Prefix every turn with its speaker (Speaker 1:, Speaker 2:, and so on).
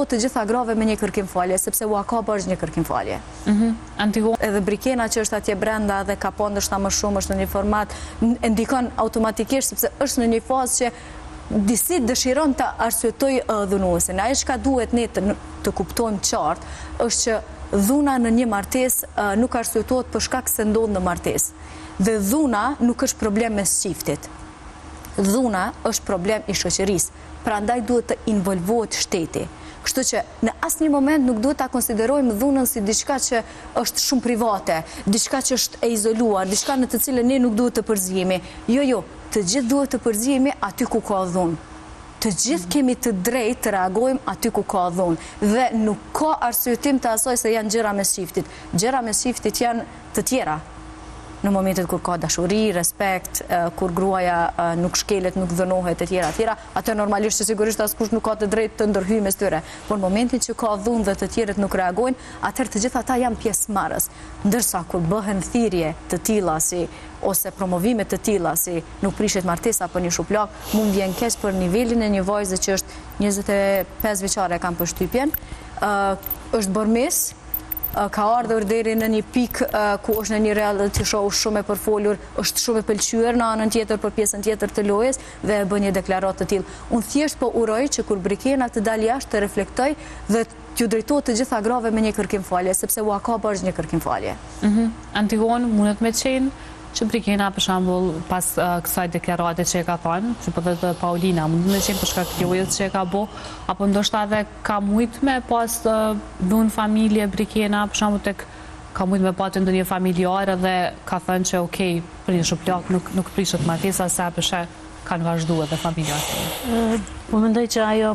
Speaker 1: të gjitha grave me një kërkim falje, sepse u ka bërë një kërkim falje. Edhe Brikena që është atje brenda dhe ka po ndoshta më shumë, është në një format, ndikon automatikisht sepse është në një fazë që disi dëshiron të arsyetoj dhunuesin. Ajo çka duhet ne të kuptojmë qartë është që dhuna në një martesë nuk arsyetohet për shkak se ndodh në martesë. Dhe dhuna nuk është problem mes çiftit. Dhuna është problem i shoqërisë. Prandaj duhet të involvohet shteti. Kështu që në asnjë moment nuk duhet ta konsiderojmë dhunën si diçka që është shumë private, diçka që është e izoluar, diçka në të cilën ne nuk duhet të përzihemi. Jo, të gjithë duhet të përzihemi aty ku ka dhunë. Të gjithë kemi të drejtë të reagojmë aty ku ka dhunë. Dhe nuk ka arsyetim të asaj se janë gjëra mes çiftit. Gjëra mes çiftit janë të tjera. Në momentet kur ka dashuri, respekt, kur gruaja nuk shkelet, nuk dhënohet e tjera, atë normalisht që sigurisht askush nuk ka të drejtë të ndërhyjë mes tyre. Por në momentin që ka dhunë dhe të tjerët nuk reagojnë, atëherë të gjithë ata janë pjesëmarrës. Ndërsa kur bëhen thirrje të tilla ose promovime të tilla si nuk prishet martesa për një shuplak, mund vjen keq për nivelin e një vajze që është 25 vjeçare kam përshtypjen, është bërmis, ka ardhur deri në një pikë ku është në një reality show shumë e përfolur, është shumë e pëlqyer në anën tjetër për pjesën tjetër të lojës dhe e bën një deklaratë të tillë. Unë thjesht po uroj që kur Brikena të dalë jashtë të reflektoj dhe t'ju drejtohet të gjitha grave me një kërkim falje, sepse u ka bërë një kërkim falje.
Speaker 2: Antigon, mundet me qenë që Brikena për shembull pas kësaj deklarate që e ka thënë, si po thotë Paulina, mund të qenë për shkak të lojës që e ka bë, apo ndoshta edhe ka mujt me pas dhunë familje Brikena, për shembull tek ka mujt me patë ndonjë familjare dhe ka thënë që okej, për një shuplak nuk prishet martesa sa pse kanë vazhduar edhe familjarët.
Speaker 3: Po mendoj që ajo